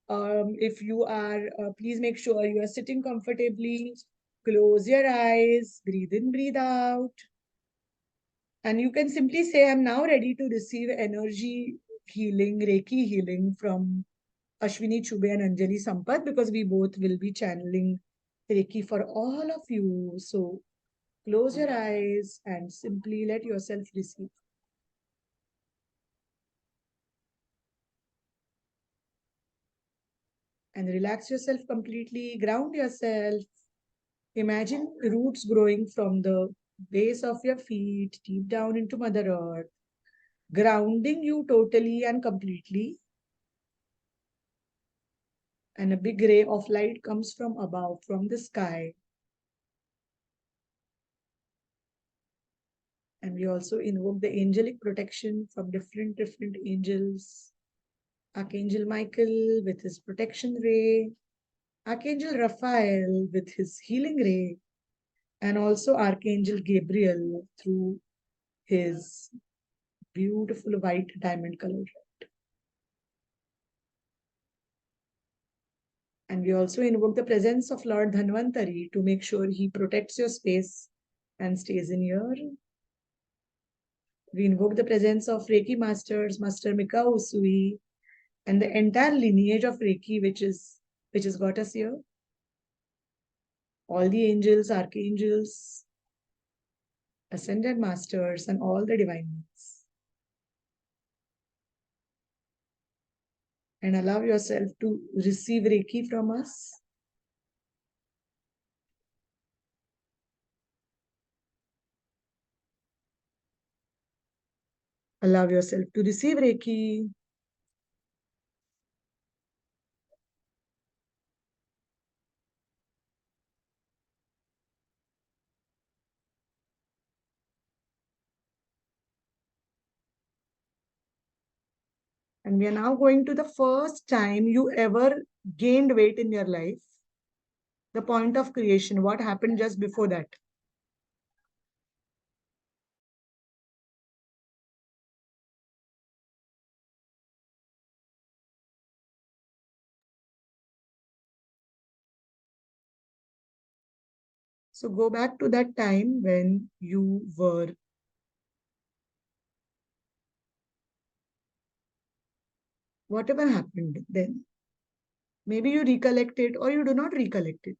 If you are, please make sure you are sitting comfortably. Close your eyes, breathe in, breathe out. And you can simply say, I'm now ready to receive energy healing, Reiki healing from Ashwini Chube and Anjali Sampath, because we both will be channeling Reiki for all of you. So close your eyes and simply let yourself receive. And relax yourself completely, ground yourself. Imagine roots growing from the base of your feet deep down into Mother Earth, grounding you totally and completely. And a big ray of light comes from above, from the sky. And we also invoke the angelic protection from different angels. Archangel Michael with his protection ray, Archangel Raphael with his healing ray, and also Archangel Gabriel through his beautiful white diamond color. And we also invoke the presence of Lord Dhanvantari to make sure he protects your space and stays in here. We invoke the presence of Reiki masters, Master Mika Usui, and the entire lineage of Reiki, which has got us here. All the angels, archangels, ascended masters, and all the divine ones. And allow yourself to receive Reiki from us. Allow yourself to receive Reiki. And we are now going to the first time you ever gained weight in your life. The point of creation, what happened just before that? So go back to that time when you were. Whatever happened then. Maybe you recollect it or you do not recollect it.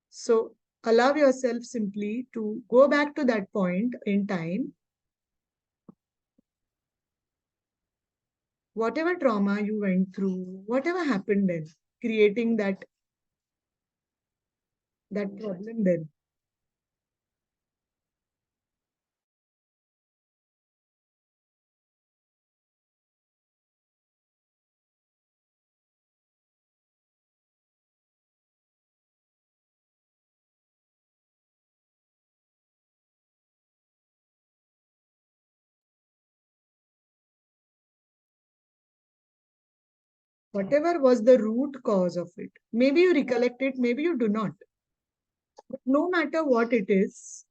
So allow yourself simply to go back to that point in time. Whatever trauma you went through, whatever happened then, creating that problem then. Whatever was the root cause of it. Maybe you recollect it, maybe you do not. But no matter what it is,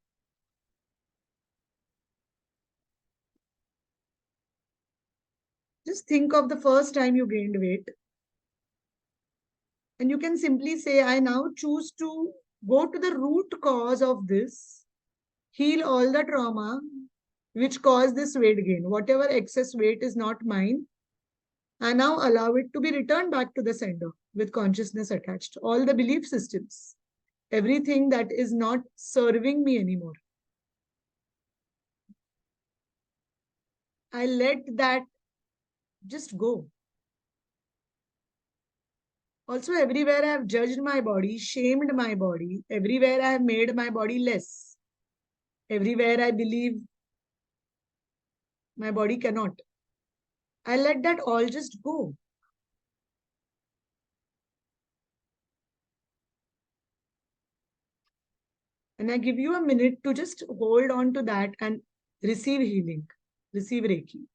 just think of the first time you gained weight. And you can simply say, I now choose to go to the root cause of this, heal all the trauma which caused this weight gain. Whatever excess weight is not mine, I now allow it to be returned back to the sender with consciousness attached. All the belief systems. everything that is not serving me anymore. I let that just go. Also, everywhere I have judged my body, shamed my body, everywhere I have made my body less, everywhere I believe my body cannot, I let that all just go. And I give you a minute to just hold on to that and receive healing, receive Reiki.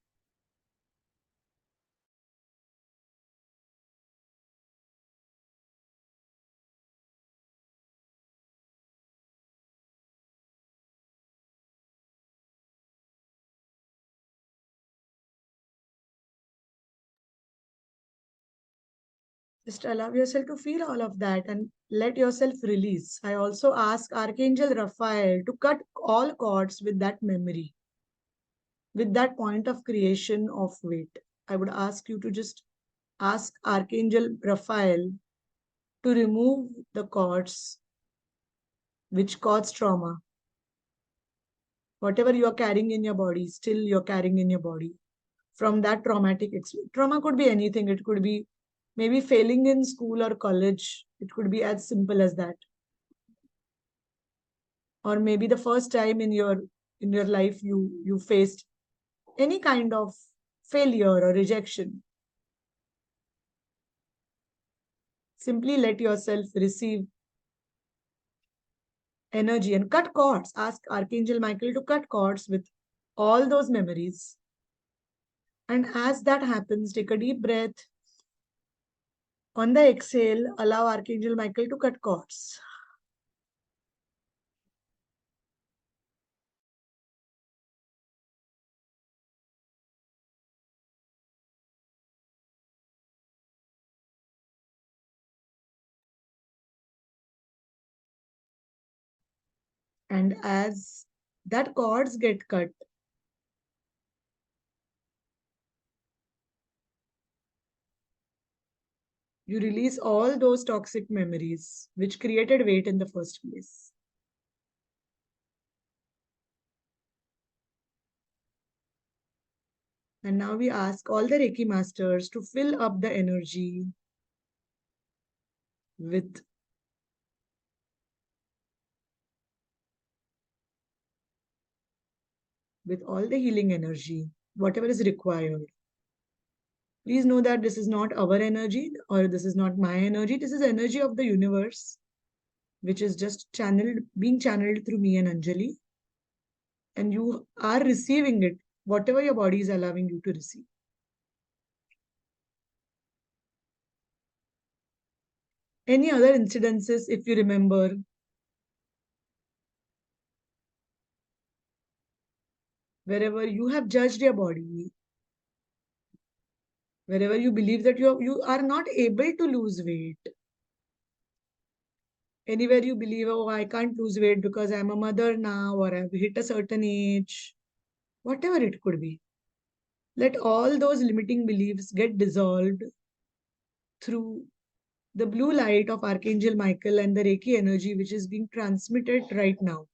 Just allow yourself to feel all of that and let yourself release. I also ask Archangel Raphael to cut all cords with that memory, with that point of creation of weight. I would ask you to just ask Archangel Raphael to remove the cords which cause trauma. Whatever you are carrying in your body, still you're carrying in your body from that traumatic experience. Trauma could be anything. It could be maybe failing in school or college. It could be as simple as that. Or maybe the first time in your life you faced any kind of failure or rejection. Simply let yourself receive energy and cut cords. Ask Archangel Michael to cut cords with all those memories. And as that happens, take a deep breath. On the exhale, allow Archangel Michael to cut cords. And as that cords get cut, you release all those toxic memories which created weight in the first place. And now we ask all the Reiki masters to fill up the energy with all the healing energy, whatever is required. Please know that this is not our energy or this is not my energy. This is energy of the universe, which is just being channeled through me and Anjali. And you are receiving it, whatever your body is allowing you to receive. Any other incidences, if you remember, wherever you have judged your body, wherever you believe that you are not able to lose weight, anywhere you believe, oh, I can't lose weight because I'm a mother now or I've hit a certain age, whatever it could be, let all those limiting beliefs get dissolved through the blue light of Archangel Michael and the Reiki energy which is being transmitted right now.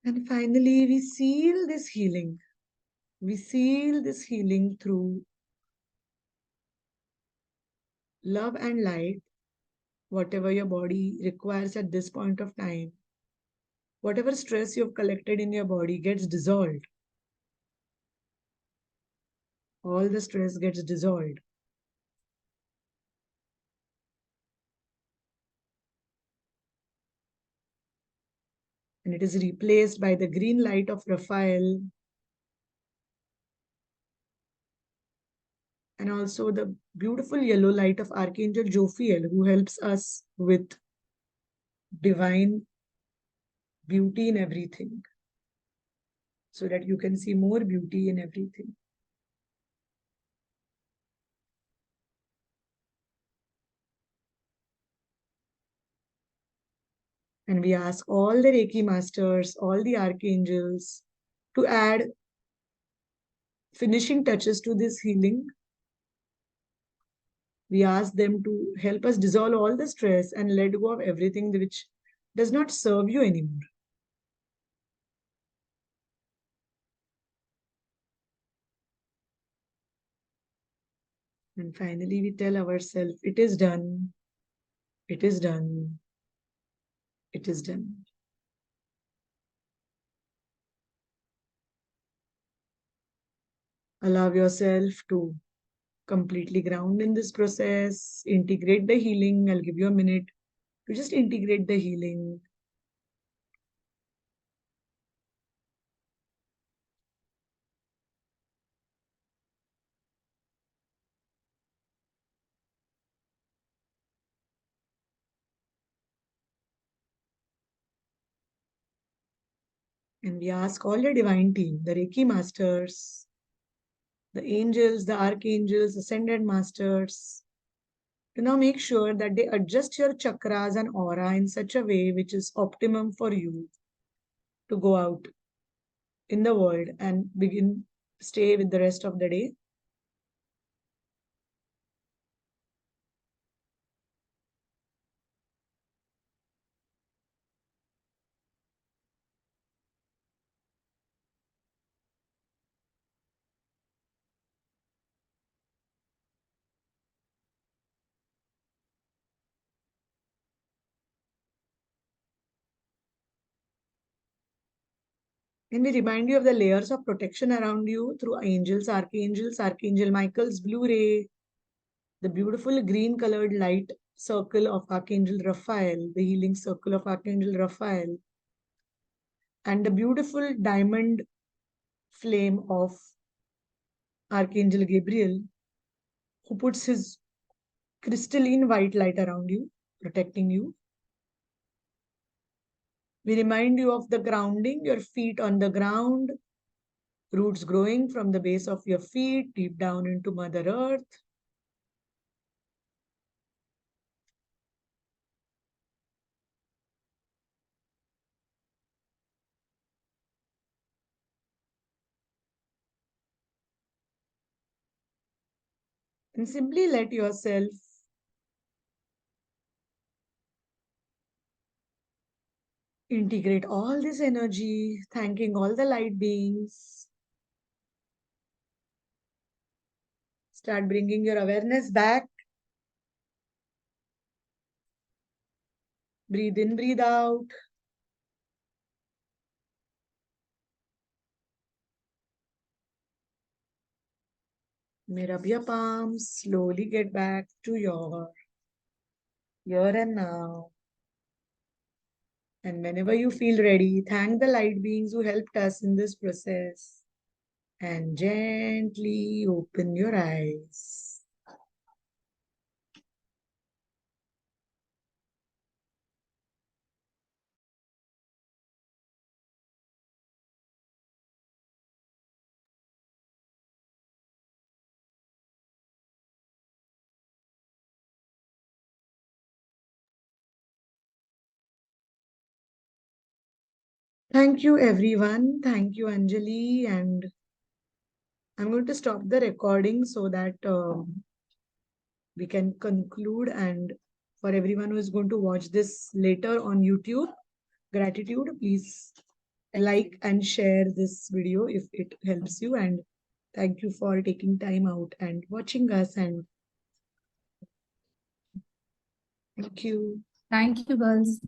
And finally, we seal this healing. We seal this healing through love and light, whatever your body requires at this point of time. Whatever stress you've collected in your body gets dissolved. All the stress gets dissolved. And it is replaced by the green light of Raphael and also the beautiful yellow light of Archangel Jophiel, who helps us with divine beauty in everything so that you can see more beauty in everything. And we ask all the Reiki masters, all the archangels to add finishing touches to this healing. We ask them to help us dissolve all the stress and let go of everything which does not serve you anymore. And finally, we tell ourselves, it is done, it is done, it is done. Allow yourself to completely ground in this process, integrate the healing. I'll give you a minute to just integrate the healing. And we ask all your divine team, the Reiki masters, the angels, the archangels, ascended masters, to now make sure that they adjust your chakras and aura in such a way which is optimum for you to go out in the world and stay with the rest of the day. And we remind you of the layers of protection around you through angels, archangels, Archangel Michael's blue ray, the beautiful green colored light circle of Archangel Raphael, the healing circle of Archangel Raphael, and the beautiful diamond flame of Archangel Gabriel, who puts his crystalline white light around you, protecting you. We remind you of the grounding, your feet on the ground, roots growing from the base of your feet deep down into Mother Earth. And simply let yourself integrate all this energy, thanking all the light beings. Start bringing your awareness back. Breathe in, breathe out. May rub your palms. Slowly get back to your here and now. And whenever you feel ready, thank the light beings who helped us in this process. And gently open your eyes. Thank you, everyone. Thank you, Anjali. And I'm going to stop the recording so that we can conclude. And for everyone who is going to watch this later on YouTube, gratitude. Please like and share this video if it helps you. And thank you for taking time out and watching us. And thank you. Thank you, girls.